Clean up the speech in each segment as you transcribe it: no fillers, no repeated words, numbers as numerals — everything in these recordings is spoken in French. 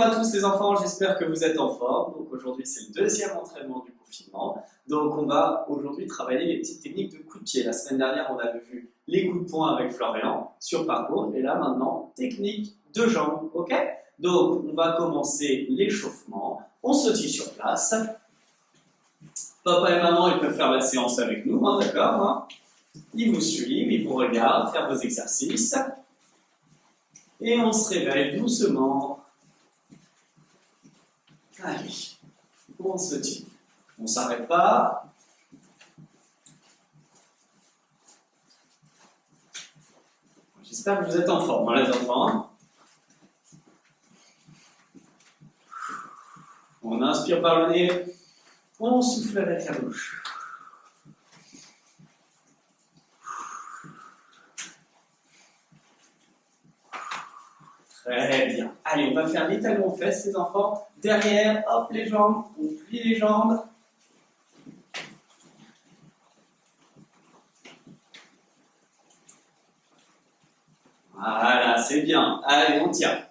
à tous les enfants, j'espère que vous êtes en forme. Donc aujourd'hui c'est le deuxième entraînement du confinement. Donc on va aujourd'hui travailler les petites techniques de coup de pied. La semaine dernière on avait vu les coups de poing avec Florian sur parcours. Et là maintenant, technique de jambes, ok? Donc on va commencer l'échauffement. On se tient sur place. Papa et maman ils peuvent faire la séance avec nous, hein, d'accord, hein? Ils vous suivent, ils vous regardent, faire vos exercices. Et on se réveille doucement. Allez, on se tient. On ne s'arrête pas. J'espère que vous êtes en forme, hein, les enfants. On inspire par le nez. On souffle avec la bouche. Très bien. Allez, on va faire les talons aux fesses, les enfants. Derrière, hop, les jambes. On plie les jambes. Voilà, c'est bien. Allez, on tient.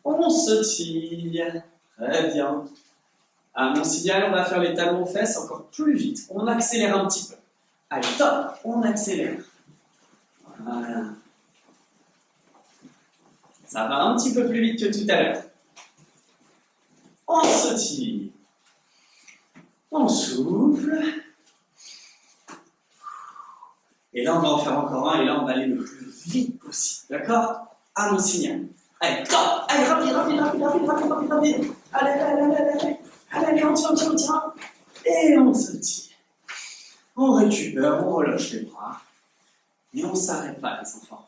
On se tire. Très bien. À mon signal, on va faire les talons aux fesses encore plus vite. On accélère un petit peu. Allez, top. On accélère. Voilà. Ça va un petit peu plus vite que tout à l'heure. On se tire. On souffle. Et là, on va en faire encore un. Et là, on va aller le plus vite possible. D'accord? À mon signal. Allez, top! Allez, rapide. Allez, on tient. Et on se tire. On récupère, on relâche les bras. Et on ne s'arrête pas, les enfants.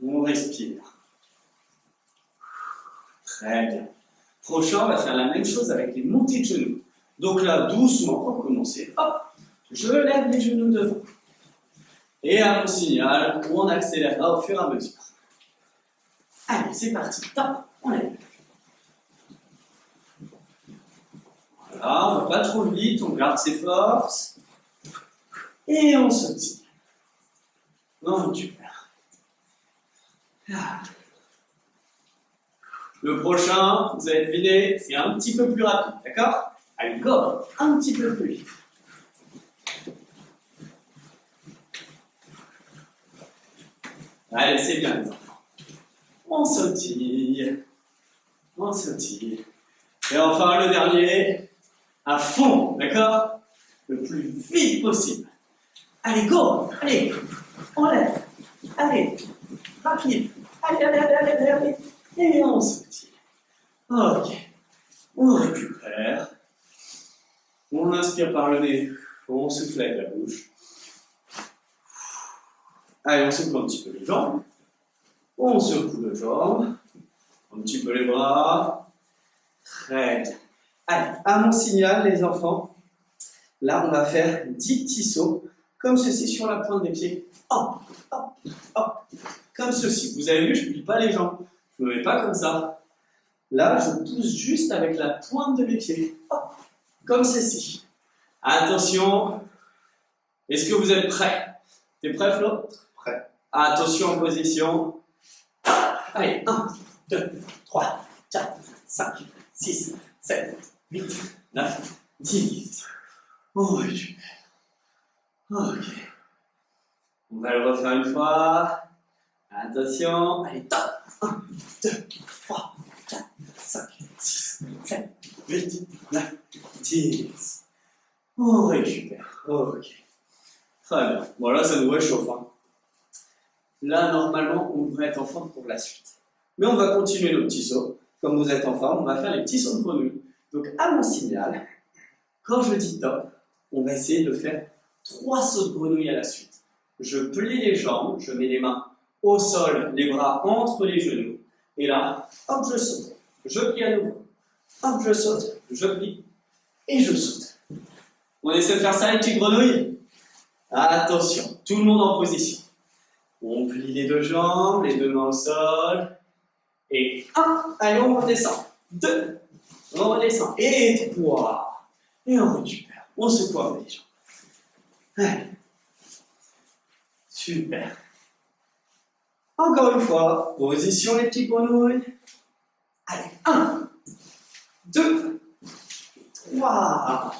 On respire. Très bien. Prochain, on va faire la même chose avec les montées de genoux. Donc là, doucement, pour commencer, hop, je lève les genoux devant. Et à mon signal, on accélérera au fur et à mesure. Allez, c'est parti. Top, on lève. Voilà, on ne va pas trop vite, on garde ses forces. Et on se tire. On récupère. Le prochain, vous allez deviner, c'est un petit peu plus rapide, d'accord? Allez, go! Un petit peu plus vite. Allez, c'est bien, les enfants. On se tire. On se tire. Et enfin, le dernier, à fond, d'accord? Le plus vite possible. Allez, go! Allez, on lève. Allez, rapide. Allez. Et on se tire. Ok. On récupère. On inspire par le nez. On souffle avec la bouche. Allez, on secoue un petit peu les jambes. On secoue les jambes. Un petit peu les bras. Très bien. Allez, à mon signal, les enfants, là, on va faire 10 petits sauts, comme ceci, sur la pointe des pieds. Hop. Comme ceci. Vous avez vu, je ne plie pas les jambes. Je ne me mets pas comme ça. Là, je pousse juste avec la pointe de mes pieds. Hop. Comme ceci. Attention. Est-ce que vous êtes prêts? T'es prêt, Flo? Prêt. Attention en position. Allez, 1, 2, 3, 4, 5, 6, 7, 8, 9, 10. On récupère. Ok. On va le refaire une fois. Attention. Allez, top. 1, 2, 3, 4, 5, 6, 7, 8, 9, 10. On récupère. Ok. Très bien. Bon, là, ça nous réchauffe. Hein. Là, normalement, on devrait être en forme pour la suite. Mais on va continuer nos petits sauts. Comme vous êtes en forme, on va faire les petits sauts de grenouille. Donc, à mon signal, quand je dis top, on va essayer de faire 3 sauts de grenouille à la suite. Je plie les jambes, je mets les mains au sol, les bras entre les genoux. Et là, hop, je saute. Je plie à nouveau. Hop, je saute, je plie et je saute. On essaie de faire ça, les petites grenouilles? Attention, tout le monde en position. On plie les deux jambes, les deux mains au sol. Et 1, allez, on redescend. 2, on redescend. Et 3. Et on récupère. On secoue avec les jambes. Allez. Super. Encore une fois, position les petits grenouilles. Allez, 1, 2, 3.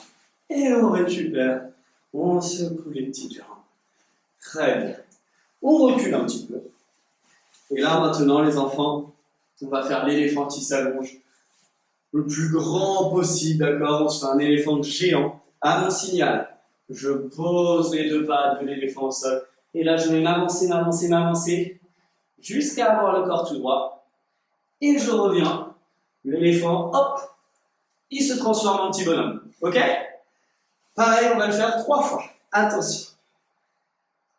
Et on récupère. On secoue les petites jambes. Très bien. On recule un petit peu. Et là, maintenant, les enfants, on va faire l'éléphant qui s'allonge le plus grand possible, d'accord? On se fait un éléphant géant. À mon signal, je pose les deux pattes de l'éléphant au sol. Et là, je vais m'avancer, jusqu'à avoir le corps tout droit. Et je reviens. L'éléphant, hop, il se transforme en petit bonhomme. Ok? Pareil, on va le faire 3 fois. Attention.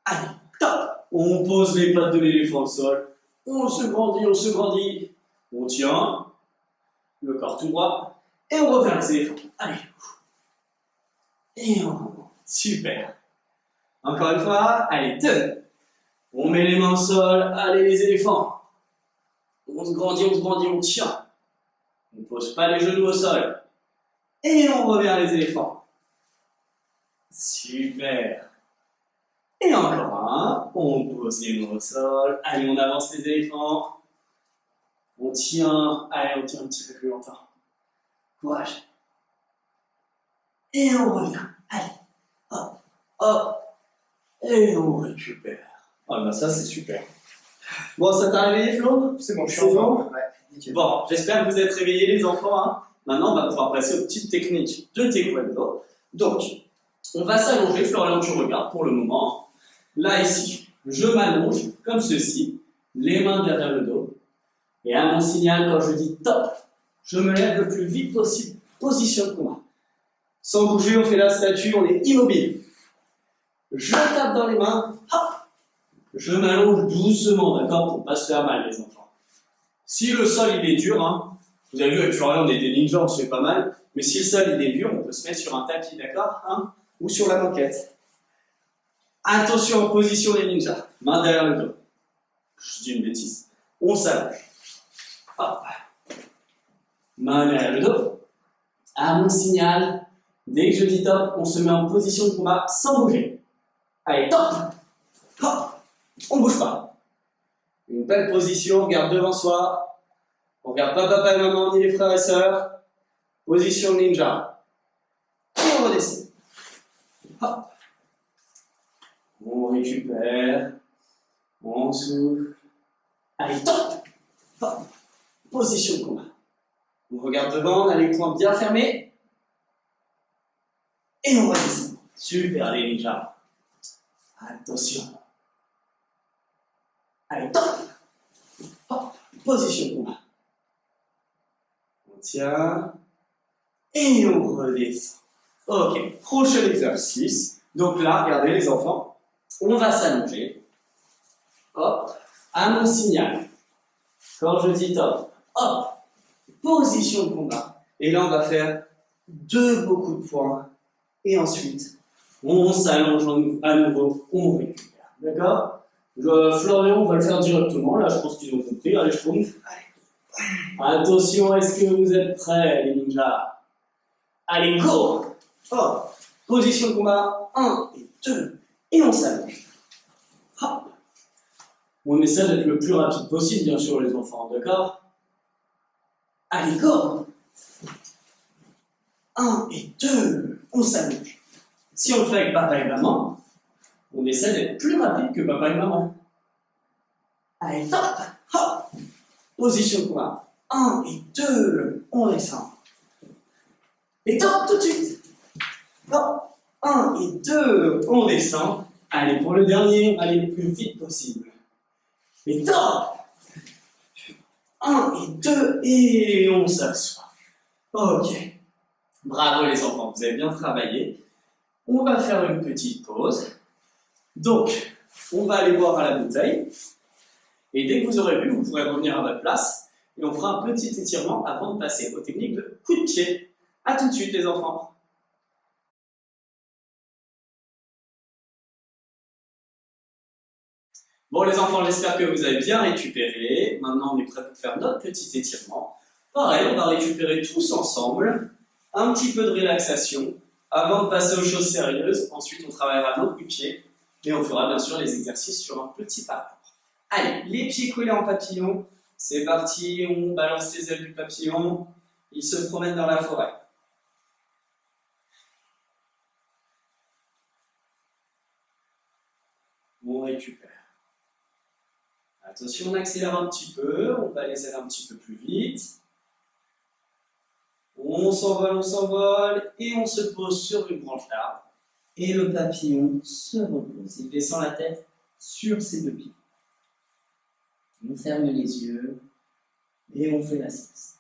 Allez, top! On pose les pattes de l'éléphant au sol. On se grandit. On tient. Le corps tout droit. Et on revient les éléphants. Allez. Et on remonte. Super. Encore une fois. Allez, 2. On met les mains au sol. Allez, les éléphants. On se grandit, on tient. On ne pose pas les genoux au sol. Et on revient les éléphants. Super. Et encore un. On pose les mains au sol. Allez, on avance les éléphants. On tient. Allez, on tient un petit peu plus longtemps. Courage. Et on revient. Allez. Hop. Hop. Et on récupère. Ah ben ça, c'est super. Bon, ça t'a réveillé, Flo? C'est bon, je suis C'est en bon? forme. Ouais, nickel. Bon, j'espère que vous êtes réveillés, les enfants. Hein. Maintenant, on va pouvoir passer aux petites techniques de taekwondo. Donc, on va s'allonger. Florian, tu regardes pour le moment. Là, ici, je m'allonge comme ceci, les mains derrière le dos. Et à mon signal, quand je dis top, je me lève le plus vite possible. Position de combat. Sans bouger, on fait la statue, on est immobile. Je tape dans les mains, hop. Je m'allonge doucement, d'accord, pour ne pas se faire mal, les enfants. Si le sol il est dur, hein, vous avez vu avec Florian, on est des ninjas, on se fait pas mal, mais si le sol il est dur, on peut se mettre sur un tapis, d'accord, hein, ou sur la banquette. Attention en position les ninjas, main derrière le dos. Je dis une bêtise. On s'allonge. Hop. Main derrière le dos. À mon signal, dès que je dis top, on se met en position de combat sans bouger. Allez, top. Hop. On ne bouge pas. Une belle position, on regarde devant soi. On regarde pas papa et maman ni les frères et sœurs. Position ninja. Et on redescend. Hop. On récupère. On souffle. Allez, top. Hop. Position de combat. On regarde devant, on a les poings bien fermés. Et on redescend. Super les ninjas. Attention. Allez, top. Hop. Position de combat. On tient. Et on redescend. Ok, prochain exercice. Donc là, regardez les enfants. On va s'allonger. Hop. À mon signal. Quand je dis top. Hop. Position de combat. Et là, on va faire 2 beaux coups de poing. Et ensuite, on s'allonge à nouveau. On récupère. D'accord? Florian, on va le faire directement. Là, je pense qu'ils ont compris. Allez, je trouve. Attention, est-ce que vous êtes prêts, les ninjas? Allez, go! Oh. Position de combat. 1 et 2. Et on s'allonge. Hop. On essaie d'être le plus rapide possible, bien sûr, les enfants. D'accord? Allez, go! 1 et 2. On s'allonge. Si on le fait avec papa et maman, on essaie d'être plus rapide que papa et maman. Allez, top! Hop! Position de combat. 1 et 2. On descend. Et top, tout de suite. Hop! 1 et 2. On descend. Allez, pour le dernier, allez le plus vite possible. Et top! 1 et 2. Et on s'assoit. Ok. Bravo les enfants, vous avez bien travaillé. On va faire une petite pause. Donc, on va aller boire à la bouteille. Et dès que vous aurez bu, vous pourrez revenir à votre place. Et on fera un petit étirement avant de passer aux techniques de coup de pied. A tout de suite les enfants. Bon les enfants, j'espère que vous avez bien récupéré. Maintenant, on est prêt pour faire notre petit étirement. Pareil, on va récupérer tous ensemble. Un petit peu de relaxation avant de passer aux choses sérieuses. Ensuite, on travaillera nos coups de pied et on fera bien sûr les exercices sur un petit parcours. Allez, les pieds collés en papillon. C'est parti, on balance les ailes du papillon. Il se promène dans la forêt. On récupère. Attention, on accélère un petit peu. On va les ailes un petit peu plus vite. On s'envole et on se pose sur une branche d'arbre. Et le papillon se repose. Il descend la tête sur ses deux pieds. On ferme les yeux et on fait la sieste.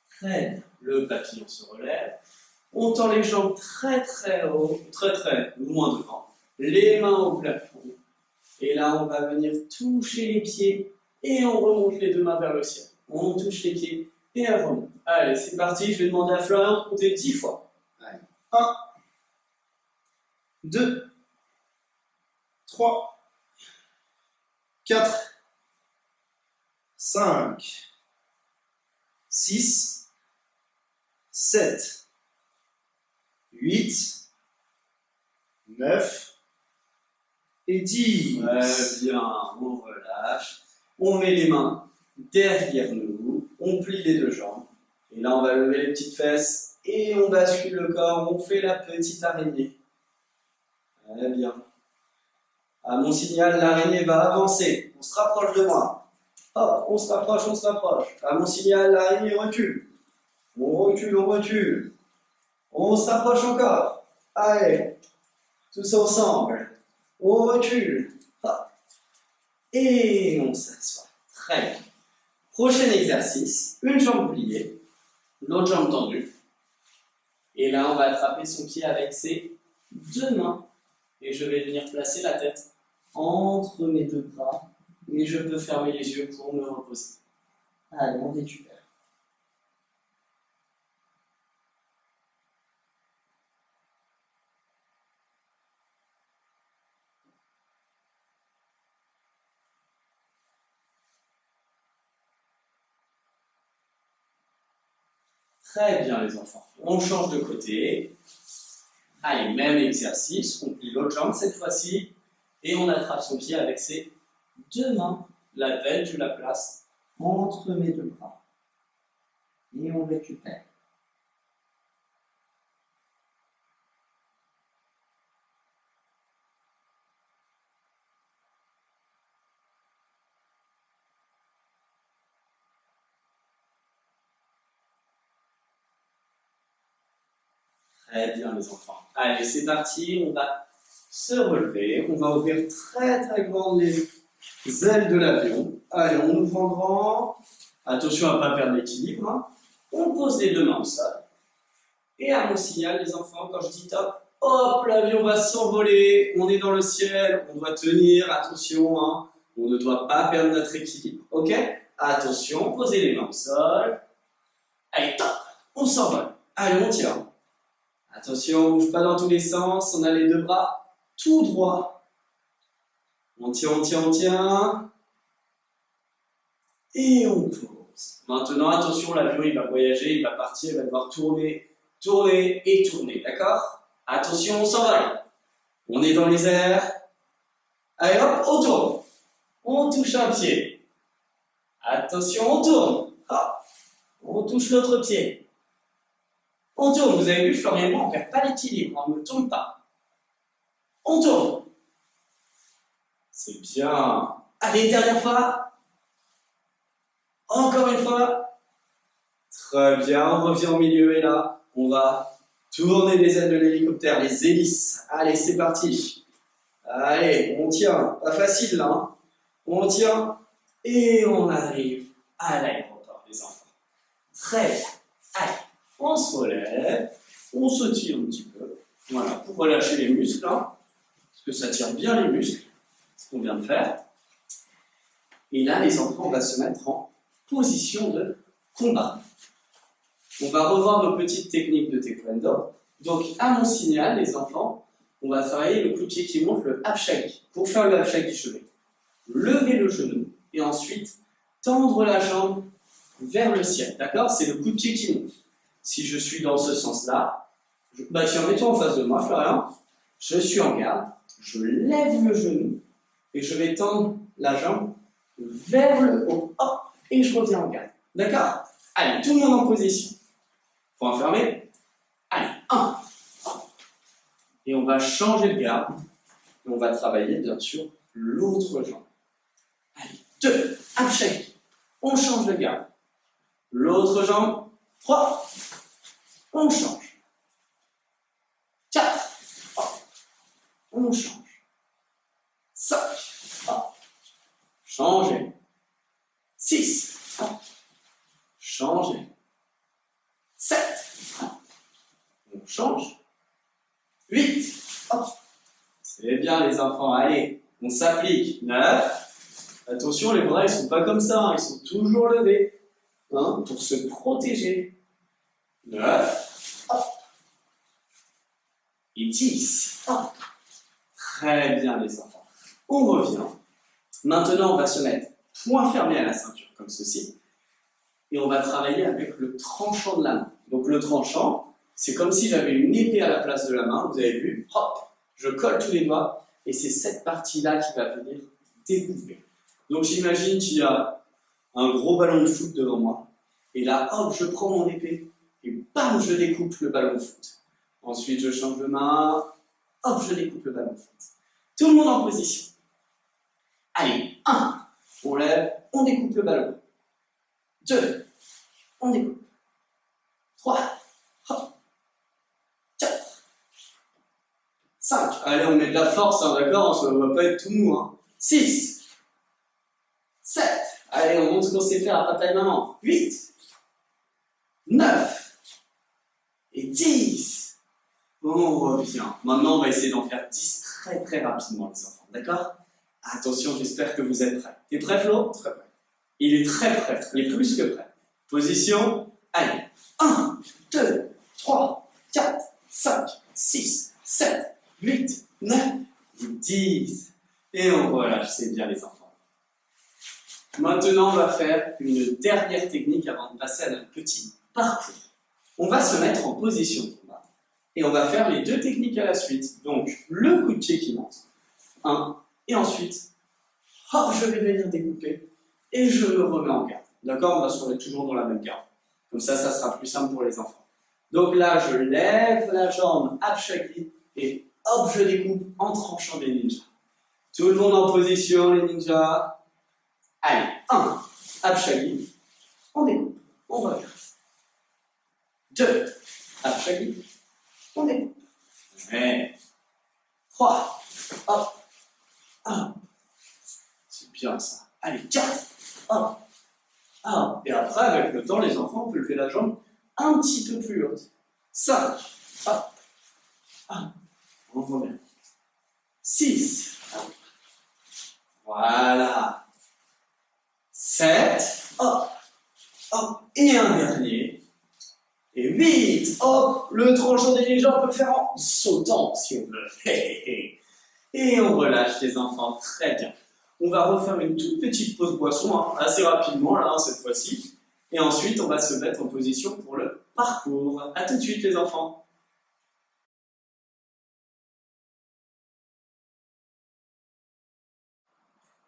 Très bien. Le papillon se relève. On tend les jambes très haut, très loin devant. Les mains au plafond. Et là, on va venir toucher les pieds et on remonte les deux mains vers le ciel. On touche les pieds et on remonte. Allez, c'est parti. Je vais demander à Florian de compter 10 fois. Allez. 1, 2, 3, 4, 5, 6, 7, 8, 9 et 10. Ouais, bien, on relâche. On met les mains derrière nous. On plie les deux jambes. Et là, on va lever les petites fesses. Et on bascule le corps. On fait la petite araignée. Ouais, bien. À mon signal, l'araignée va avancer. On se rapproche de moi. Hop, on se rapproche, on se rapproche. À mon signal, l'araignée recule. On recule, on recule. On se rapproche encore. Allez, tous ensemble. On recule. Hop. Et on s'assoit. Très bien. Prochain exercice. Une jambe pliée, l'autre jambe tendue. Et là, on va attraper son pied avec ses deux mains. Et je vais venir placer la tête entre mes deux bras. Et je peux fermer les yeux pour me reposer. Allez, on récupère. Très bien les enfants. On change de côté. Allez, même exercice. On plie l'autre jambe cette fois-ci. Et on attrape son pied avec ses deux mains. La tête, je la place entre mes deux bras. Et on récupère. Très bien les enfants. Allez, c'est parti, on va se relever, on va ouvrir très grand les ailes de l'avion. Allez, on ouvre en grand. Attention à ne pas perdre l'équilibre. Hein. On pose les deux mains au sol. Et à mon signal, les enfants, quand je dis top, hop, l'avion va s'envoler. On est dans le ciel, on doit tenir, attention, hein. On ne doit pas perdre notre équilibre. Ok? Attention, posez les mains au sol. Allez, top, on s'envole. Allez, on tire. Attention, on ne bouge pas dans tous les sens, on a les deux bras tout droit. On tient, on tient, on tient. Et on pose. Maintenant, attention, l'avion il va voyager, il va partir, il va devoir tourner, tourner et tourner, d'accord? Attention, on s'envole. On est dans les airs. Allez hop, on tourne. On touche un pied. Attention, on tourne. Hop. On touche l'autre pied. On tourne, vous avez vu, Florian et moi, on ne perd pas l'équilibre, on ne tourne pas. On tourne. C'est bien. Allez, dernière fois. Encore une fois. Très bien, on revient au milieu et là, on va tourner les ailes de l'hélicoptère, les hélices. Allez, c'est parti. Allez, on tient. Pas facile là. Hein. On tient et on arrive à l'aéroport, les enfants. Très bien. Allez. On se relève, on se tire un petit peu, voilà, pour relâcher les muscles, hein, parce que ça tire bien les muscles, ce qu'on vient de faire. Et là, les enfants, on va se mettre en position de combat. On va revoir nos petites techniques de taekwondo. Donc, à mon signal, les enfants, on va travailler le coup de pied qui monte, le hapshaki. Pour faire le hapshaki, je vais lever le genou et ensuite tendre la jambe vers le ciel, d'accord? C'est le coup de pied qui monte. Si je suis dans ce sens-là, tiens, mets-toi en face de moi, Florian. Je suis en garde, je lève le genou et je vais tendre la jambe vers le haut, hop, et je reviens en garde. D'accord? Allez, tout le monde en position. Point fermé. Allez, 1. Et on va changer de garde. Et on va travailler, bien sûr, l'autre jambe. Allez, 2. Upshake. On change de garde. L'autre jambe. 3. On change. 4. On change. 5. Changer. 6. Changer. 7. On change. 8. C'est bien les enfants. Allez, on s'applique. 9. Attention, les bras, ils ne sont pas comme ça. Ils sont toujours levés. Pour se protéger. 9. Et 10. Très bien les enfants. On revient. Maintenant, on va se mettre point fermé à la ceinture, comme ceci. Et on va travailler avec le tranchant de la main. Donc le tranchant, c'est comme si j'avais une épée à la place de la main. Vous avez vu, hop, je colle tous les doigts. Et c'est cette partie-là qui va venir découper. Donc j'imagine qu'il y a un gros ballon de foot devant moi. Et là, hop, je prends mon épée. Et bam, je découpe le ballon de foot. Ensuite, je change de main. Hop, je découpe le ballon de foot. Tout le monde en position. Allez, 1. On lève, on découpe le ballon. 2. On découpe. 3. Hop. 4. 5. Allez, on met de la force, d'accord? Ça ne va pas être tout mou. 6. 7. Allez, on montre ce qu'on sait faire à papa et maman. 8. 9. Et 10. On revient. Maintenant, on va essayer d'en faire 10 très très rapidement, les enfants. D'accord? Attention, j'espère que vous êtes prêts. T'es prêt, Flo? Très prêt. Il est très prêt. Il est plus que prêt. Position. Allez. 1, 2, 3, 4, 5, 6, 7, 8, 9, 10. Et on relâche. C'est bien, les enfants. Maintenant, on va faire une dernière technique avant de passer à notre petit parcours. On va se mettre en position de combat. Et on va faire les 2 techniques à la suite. Donc, le coup de pied qui monte. 1. Et ensuite, hop, je vais venir découper. Et je me remets en garde. D'accord? On va se remettre toujours dans la même garde. Comme ça sera plus simple pour les enfants. Donc là, je lève la jambe, upshaki, et hop, je découpe en tranchant des ninjas. Tout le monde en position, les ninjas. Allez, 1. Upshaki. On découpe. On revient. 2. Upshaki. On découpe. Ouais. 3. Hop. 1. C'est bien ça. Allez, 4. Hop. 1. Et après, avec le temps, les enfants, on peut lever la jambe un petit peu plus haute. 5. Hop. 1. On revient. 6. Voilà. 7. Hop. Hop. Et un dernier. Et 8. Hop. Le tranchant des ninjas, on peut faire en sautant, si on veut. Et on relâche les enfants. Très bien. On va refaire une toute petite pause boisson, assez rapidement, là, cette fois-ci. Et ensuite, on va se mettre en position pour le parcours. A tout de suite, les enfants.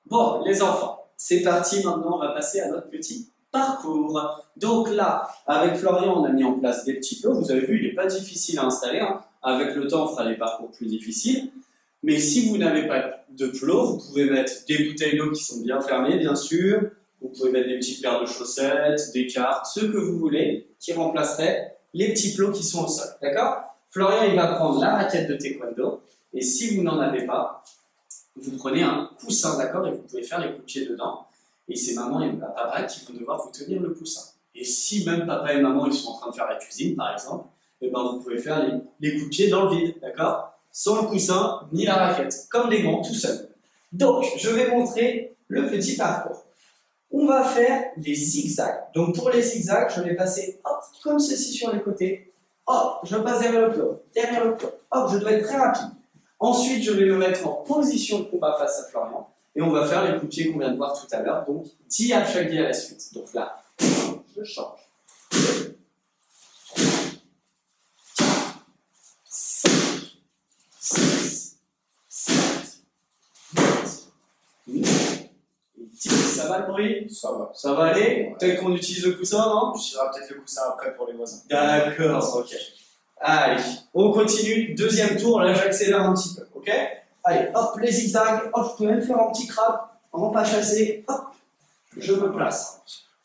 Bon, les enfants, c'est parti. Maintenant, on va passer à notre petit parcours. Donc là, avec Florian, on a mis en place des petits plots. Vous avez vu, il n'est pas difficile à installer. Avec le temps, on fera les parcours plus difficiles. Mais si vous n'avez pas de plot, vous pouvez mettre des bouteilles d'eau qui sont bien fermées, bien sûr. Vous pouvez mettre des petites paires de chaussettes, des cartes, ce que vous voulez, qui remplaceraient les petits plots qui sont au sol. D'accord? Florian, il va prendre la raquette de taekwondo. Et si vous n'en avez pas, vous prenez un coussin, d'accord? Et vous pouvez faire les coups de pied dedans. Et c'est maman et papa qui vont devoir vous tenir le coussin. Et si même papa et maman, ils sont en train de faire la cuisine, par exemple, eh ben, vous pouvez faire les coups de pied dans le vide, d'accord? Sans le coussin ni la raquette, comme des gants, tout seul. Donc, je vais montrer le petit parcours. On va faire les zigzags. Donc, pour les zigzags, je vais passer hop, comme ceci sur les côtés. Hop, je passe derrière le plot, hop, je dois être très rapide. Ensuite, je vais me mettre en position de combat face à Florian. Et on va faire les coups de pied qu'on vient de voir tout à l'heure. Donc, 10 upshagi à la suite. Donc là, je change. 6, 7, 8, 10. Ça va le bruit? Ça va. Ça va aller? Peut-être qu'on utilise le coussin, non? On utilisera peut-être le coussin après pour les voisins. D'accord, ok. Allez, on continue. Deuxième tour, là j'accélère un petit peu, ok? Allez, hop, les zigzags. Hop, je peux même faire un petit crabe en pas chassé. Hop, je me place.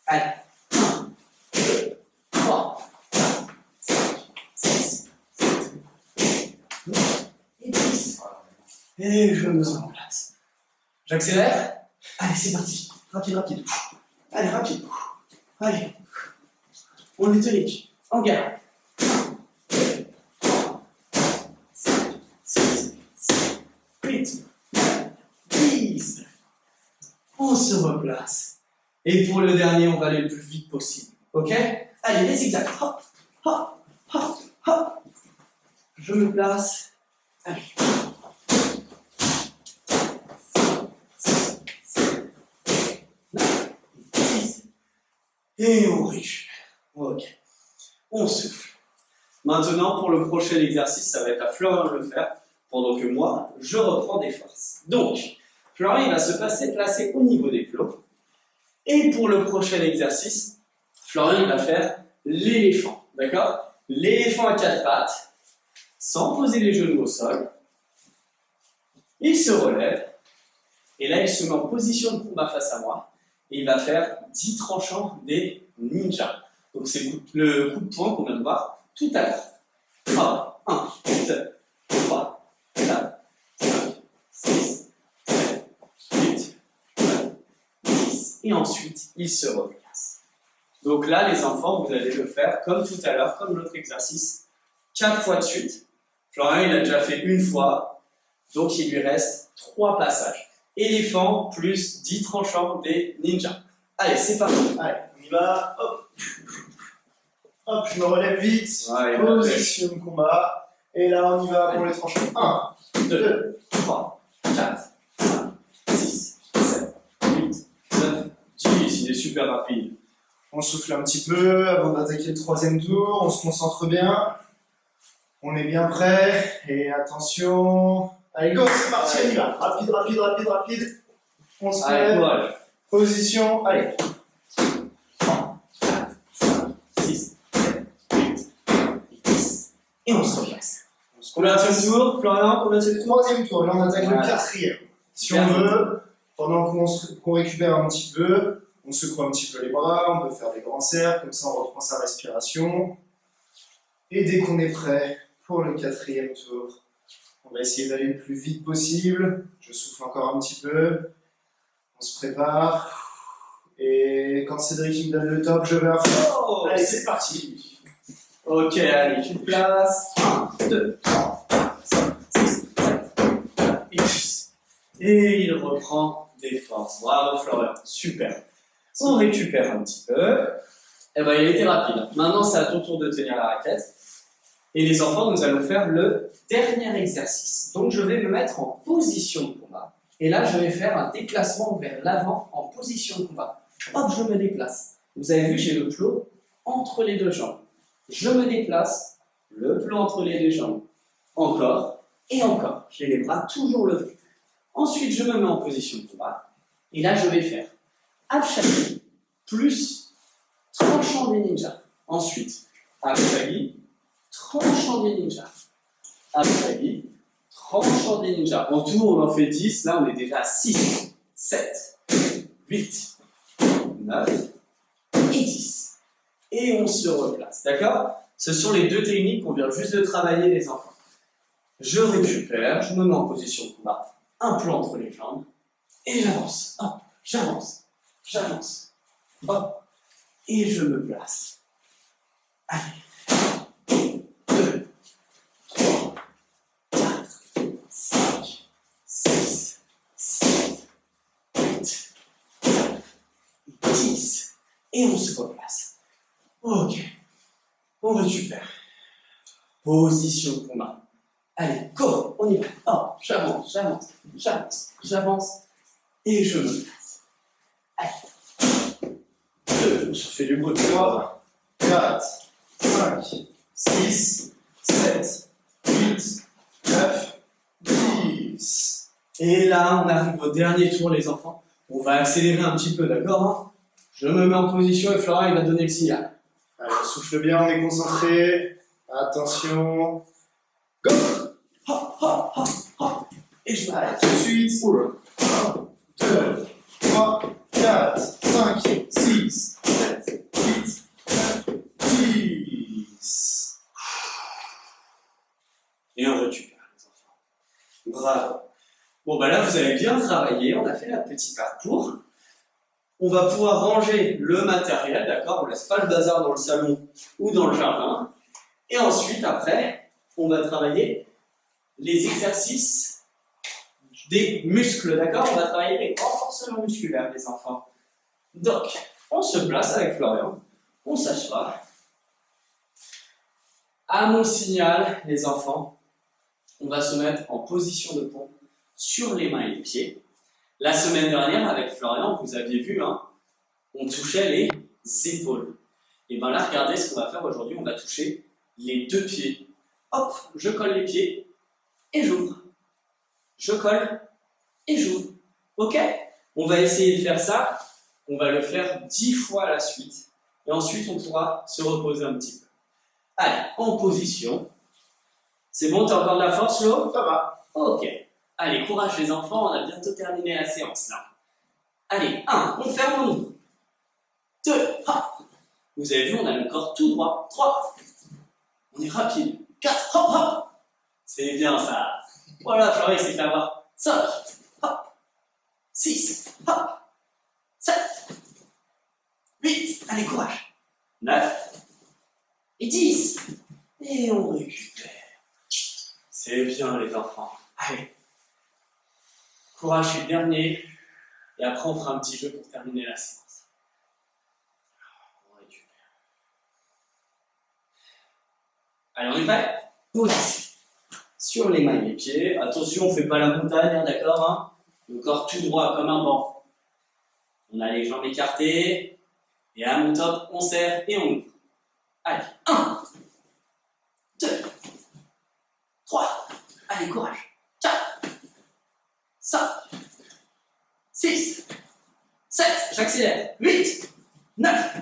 Allez, 1, 2, 3, 4, 5, 6, 7, 8, 9 et 10. Et je me place. J'accélère. Allez, c'est parti. Rapide, rapide. Allez, rapide. Allez. On est tonique. En garde. 1, 2, 3, 4, 5, 6, 7, 8, 9, 10. On se replace. Et pour le dernier, on va aller le plus vite possible. Ok? Allez, les zigzags. Hop, hop, hop, hop. Je me place. Allez. 10. Et on récupère. Ok. On souffle. Maintenant, pour le prochain exercice, ça va être à Florian de le faire, pendant que moi, je reprends des forces. Donc, Florian, il va se placer au niveau des plots. Et pour le prochain exercice, Florian, il va faire l'éléphant. D'accord? L'éléphant à 4 pattes, sans poser les genoux au sol. Il se relève. Et là, il se met en position de combat face à moi. Et il va faire 10 tranchants des ninjas. Donc, c'est le coup de poing qu'on vient de voir tout à l'heure. 3, 1, 2, 3, 4, 5, 6, 7, 8, 9, 10. Et ensuite, il se replace. Donc là, les enfants, vous allez le faire comme tout à l'heure, comme l'autre exercice, 4 fois de suite. Florian, il a déjà fait une fois, donc il lui reste 3 passages. Éléphant plus 10 tranchants des ninjas. Allez, c'est parti. Allez, on y va. Hop. Hop, je me relève vite. Ouais, position de combat. Et là, on y va pour les tranchants. 1, 2, 3, 4, 5, 6, 7, 8, 9, 10. Il est super rapide. on souffle un petit peu avant d'attaquer le troisième tour. On se concentre bien. On est bien prêt. Et attention. Allez, go, c'est parti, on y va. Rapide, rapide, rapide, rapide. On se Allez, lève. courage. Position, allez. 3, 4, 5, 6, 7, 8, 10. Et on se replace. Combien de tour, Florian? Combien de tour? Troisième tour, là on attaque le quatrième. Si on veut, pendant qu'on récupère un petit peu, on secoue un petit peu les bras, on peut faire des grands cercles, comme ça on reprend sa respiration. Et dès qu'on est prêt pour le quatrième tour, on va essayer d'aller le plus vite possible. Je souffle encore un petit peu. On se prépare. Et quand Cédric me donne le top, je vais à fond. Oh, allez, c'est parti. Ok, allez, tu te places. 1, 2, 3, 4, 5, 6, 7, 8, 10. Et il reprend des forces. Bravo Florian, super. On récupère un petit peu. Eh ben, il a été rapide. Maintenant, c'est à ton tour de tenir la raquette. Et les enfants, nous allons faire le dernier exercice. Donc, je vais me mettre en position de combat. Et là, je vais faire un déplacement vers l'avant en position de combat. Hop, je me déplace. Vous avez vu, j'ai le plot entre les deux jambes. Je me déplace, le plot entre les deux jambes. Encore et encore. J'ai les bras toujours levés. Ensuite, je me mets en position de combat. Et là, je vais faire Abshagi plus tranchant des ninjas. Ensuite, Abshagi, tranchant des ninjas. Abshagi, tranchant des ninjas. En tout, on en fait 10. Là, on est déjà à 6, 7, 8, 9 et 10. Et on se replace. D'accord? Ce sont les deux techniques qu'on vient juste de travailler, les enfants. Je récupère, je me mets en position de combat. Un plan entre les jambes. Et j'avance. Hop, j'avance. J'avance. Hop. Et je me place. Allez. 2, 3, 4, 5, 6, 7, 8, 9, 10. Et on se replace. Ok. On récupère. Position de combat. Allez, go, on y va. Oh, j'avance, j'avance, j'avance, j'avance. Et je me place. Allez. 2, ça fait du bruit. 3, 4, 5, 6, 7, 8, 9, 10. Et là, on arrive au dernier tour, les enfants. On va accélérer un petit peu, d'accord hein? Je me mets en position et Florian, il va donner le signal. Allez, on souffle bien, on est concentré. Attention. Go! Hop, hop, hop, hop. Et je m'arrête. Tout de suite. 1, 2, 3, 4, 5, 6, 7, 8, 9, 10. Et on récupère, les enfants. Bravo. Bon, bah là, vous avez bien travaillé. On a fait notre petit parcours. On va pouvoir ranger le matériel, d'accord? On ne laisse pas le bazar dans le salon ou dans le jardin. Et ensuite, après, on va travailler les exercices des muscles, d'accord? On va travailler les renforcements musculaires, les enfants. Donc, on se place avec Florian, on s'assoit. À mon signal, les enfants, on va se mettre en position de pompe sur les mains et les pieds. La semaine dernière, avec Florian, vous aviez vu, hein, on touchait les épaules. Et bien là, regardez ce qu'on va faire aujourd'hui, on va toucher les deux pieds. Hop, je colle les pieds et j'ouvre. Je colle et j'ouvre. Ok? On va essayer de faire ça. On va le faire 10 fois à la suite. Et ensuite, on pourra se reposer un petit peu. Allez, en position. C'est bon, t'as encore de la force, Flo? Ça va. Ok. Allez, courage les enfants, on a bientôt terminé la séance là. Allez, 1, on ferme, on ouvre. 2, hop. Vous avez vu, on a le corps tout droit. 3, on est rapide. 4, hop, hop. C'est bien ça. Voilà, Florian, c'est fait avoir. 5, hop. 6, hop. 7, 8, allez, courage. 9, et 10. Et on récupère. C'est bien les enfants. Allez. Courage, je suis le dernier. Et après, on fera un petit jeu pour terminer la séance. On récupère. Allez, on est prêt? Position. Sur les mains et les pieds. Attention, on ne fait pas la montagne, hein, d'accord hein? Le corps tout droit, comme un banc. On a les jambes écartées. Et à mon top, on serre et on ouvre. Allez, 1, 2, 3. Allez, courage. 4, 5, 6, 7, j'accélère, 8, 9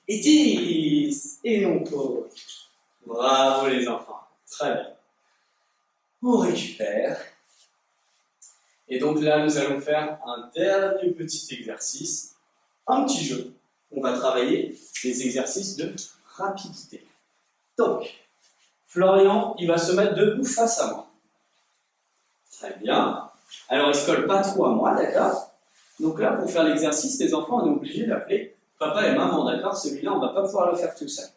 et 10. Et on pose. Bravo les enfants, très bien. On récupère. Et donc là, nous allons faire un dernier petit exercice, un petit jeu. On va travailler les exercices de rapidité. Donc, Florian, il va se mettre debout face à moi. Très bien. Alors, il ne se colle pas trop à moi, d'accord? Donc là, pour faire l'exercice, les enfants, on est obligé d'appeler papa et maman, d'accord? Celui-là, on ne va pas pouvoir le faire tout seul.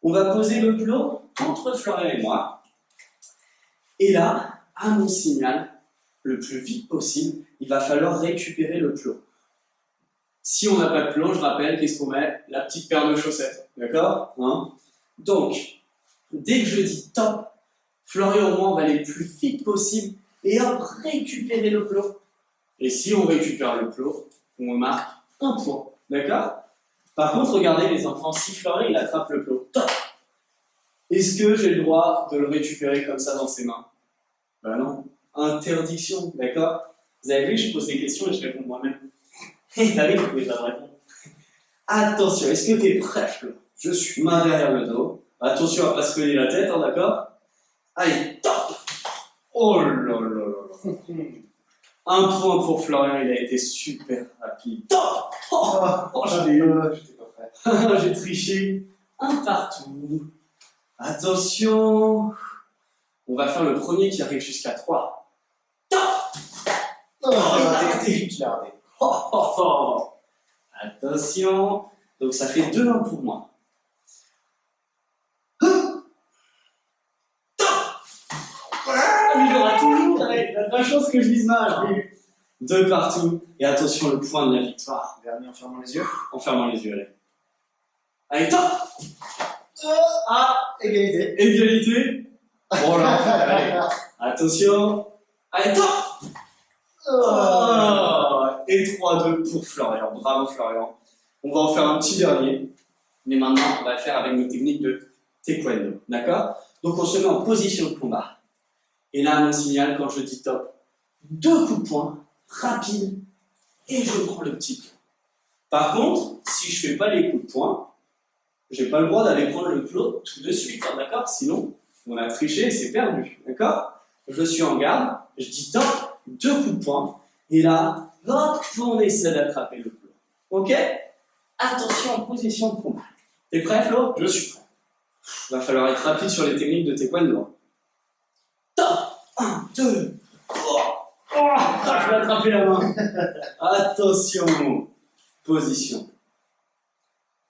On va poser le plot entre Florian et moi. Et là, à mon signal, le plus vite possible, il va falloir récupérer le plot. Si on n'a pas de plot, je rappelle, qu'est-ce qu'on met? La petite paire de chaussettes, d'accord hein? Donc, dès que je dis top, Florian et moi, on va aller le plus vite possible et hop, récupérer le plot. Et si on récupère le plot, on marque un point, d'accord? Par contre, regardez les enfants, si Florian il attrape le plot, top! Est-ce que j'ai le droit de le récupérer comme ça dans ses mains? Ben non, interdiction, d'accord? Vous avez vu, je pose des questions et je réponds moi-même. Eh ben oui, vous pouvez pas me répondre. Attention, est-ce que tu es prêt, Flo? Je suis main derrière le dos. Attention à ne pas se cogner la tête, hein, d'accord? Allez, top! Oh là là là là. Un point pour Florian, il a été super rapide. Top! Oh, je l'ai eu. J'étais pas prêt. J'ai triché. Un partout. Attention. On va faire le premier qui arrive jusqu'à 3. Top! Oh, il a raté. Je l'ai raté. Oh, oh, oh. Attention. Donc ça fait 2-1 pour moi. Il y aura toujours, il a pas de chance que je vise mal. 2 partout. Et attention, le point de la victoire. Dernier en fermant les yeux. En fermant les yeux, allez. Allez, top! Égalité. Égalité. Oh là, allez. Attention. Allez, top! Oh. Et 3-2 pour Florian. Bravo, Florian. On va en faire un petit dernier. Mais maintenant, on va le faire avec nos techniques de taekwondo. D'accord? Donc, on se met en position de combat. Et là, mon signal, quand je dis top, 2 coups de poing, rapide, et je prends le petit clou. Par contre, si je ne fais pas les coups de poing, je n'ai pas le droit d'aller prendre le clou tout de suite, hein, d'accord? Sinon, on a triché et c'est perdu, d'accord? Je suis en garde, je dis top, 2 coups de poing, et là, hop, on essaie d'attraper le clou. Ok? Attention en position de combat. T'es prêt, Flo? Je suis prêt. Il va falloir être rapide sur les techniques de taekwondo. Top! 1, 2, je vais attraper la main. Attention. Position.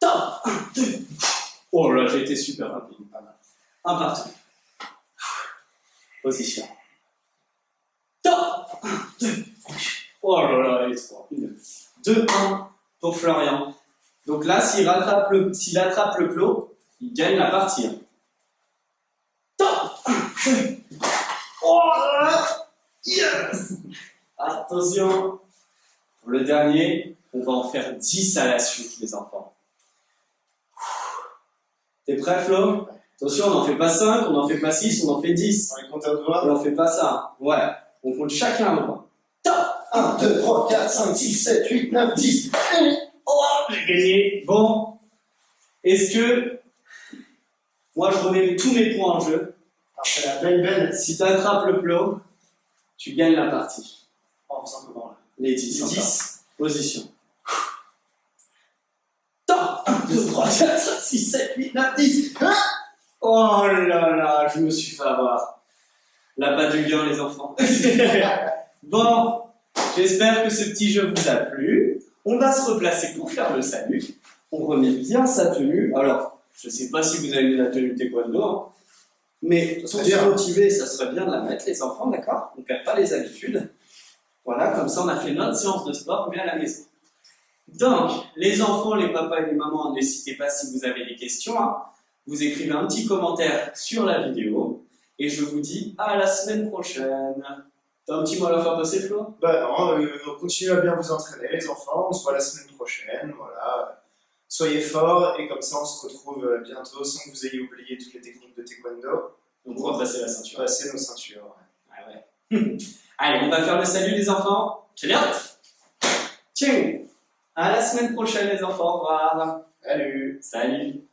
Top! 1, 2. Oh là, j'ai été super rapide. Pas mal. Un partout. Position. Top! 1, 2. Oh là là, il est trop rapide. 2, 1 pour Florian. Donc là, s'il attrape le clos, il gagne la partie. Top! 1, 2. Oh là! Yes! Attention. Pour le dernier, on va en faire 10 à la suite, les enfants. T'es prêt, Flo? Attention, on n'en fait pas 5, on n'en fait pas 6, on en fait 10. On est content de voir. On n'en fait pas ça. Ouais. On compte chacun un point. Top! 1, 2, 3, 4, 5, 6, 7, 8, 9, 10. Oh, j'ai gagné. Bon. Est-ce que moi, je remets tous mes points en jeu? Après la belle. Si tu attrapes le plot, tu gagnes la partie. En faisant comment là? Les 10. 10. Position. Top! 1, 2, 3, 4, 5, 6, 7, 8, 9, 10. Oh là là, je me suis fait avoir. La pas du bien, les enfants. Bon, j'espère que ce petit jeu vous a plu. On va se replacer pour faire le salut. On remet bien sa tenue. Alors, je ne sais pas si vous avez mis la tenue taekwondo, hein, mais pour se motiver, ça serait bien de la mettre, les enfants, d'accord? On ne perd pas les habitudes. Voilà, comme ça, on a fait notre séance de sport bien à la maison. Donc, les enfants, les papas et les mamans, n'hésitez pas si vous avez des questions. Hein. Vous écrivez un petit commentaire sur la vidéo. Et je vous dis à la semaine prochaine. T'as un petit mot à la faire passer, Flo? Bah non, continuez à bien vous entraîner, les enfants. On se voit la semaine prochaine. Voilà. Soyez forts et comme ça, on se retrouve bientôt sans que vous ayez oublié toutes les techniques de taekwondo. Donc, on va passer la ceinture. Passer nos ceintures. Ouais. Ah ouais. Allez, on va faire le salut, les enfants. Ciao! Ciao! À la semaine prochaine, les enfants. Au revoir. Salut. Salut.